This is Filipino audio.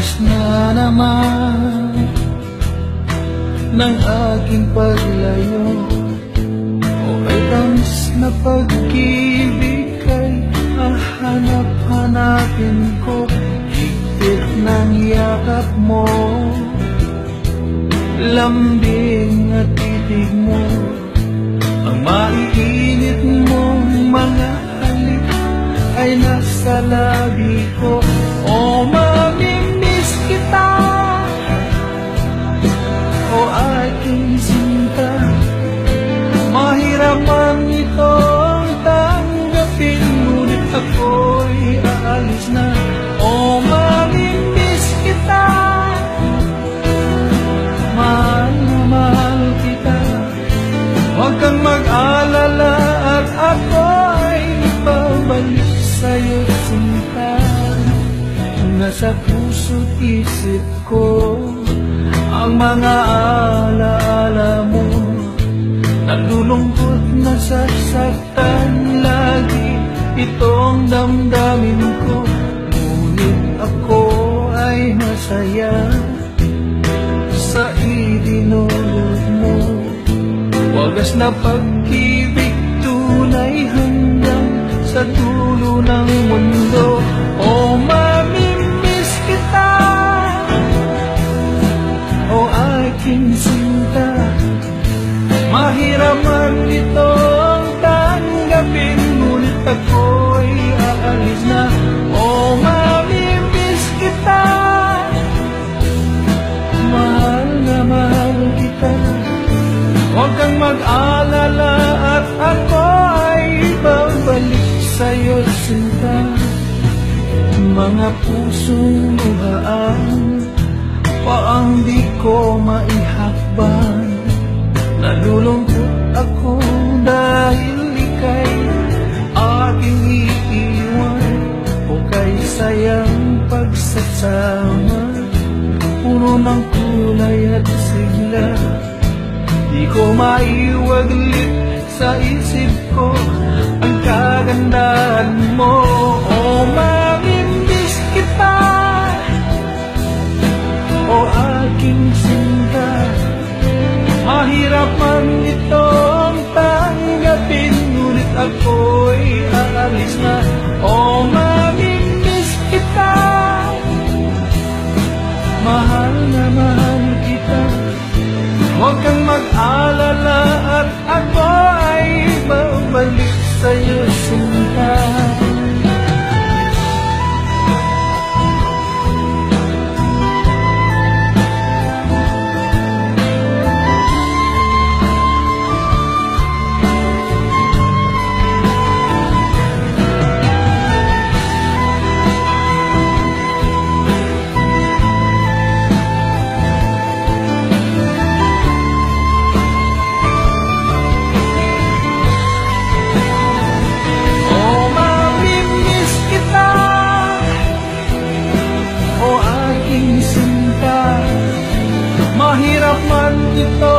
Oras na naman ng aking paglayo, o ay tamis na pag-ibig ay hahanap-hanapin ko. Higpit ng yakap mo, lambing at titig mo, ang maiinit mong mga halik ay nasa labi ko. O mamimiss kita, o aking sinta, mahirap man itong tanggapin, ngunit ako'y aalis na. O mamimiss kita, mahal na mahal kita, huwag kang mag-alala at ako'y babalik sa'yo, sinta. Nasa puso't isip ko ang mga alaala mo, nalulungkot, nasasaktan lagi itong damdamin ko, ngunit ako ay masaya sa idinulot mo. Wagas na pag-ibig, tunay hanggang sa dulo ng mundo. O mamimiss kita, o aking sinta, mahirap man itong tanggapin, ngunit ako'y aalis na. O mamimiss kita, mahal na mahal kita, huwag kang mag-alala at ako ay babalik sa'yo, sinta. Mga pusong luhaan, paang di ko maihakbang, nalulungkot ako dahil ika'y aking iiwan. O kay sayang pagsasama, puro ng kulay at sigla, di ko maiwaglit sa isip ko ang kagandahan mo. O mamimiss kita, o aking sinta, mahirap man itong tanggapin, ngunit ako'y aalis na. O mamimiss kita, mahal na mahal kita, huwag kang mag-alala at ako ay babalik sa'yo, sinta. Mahirap man ito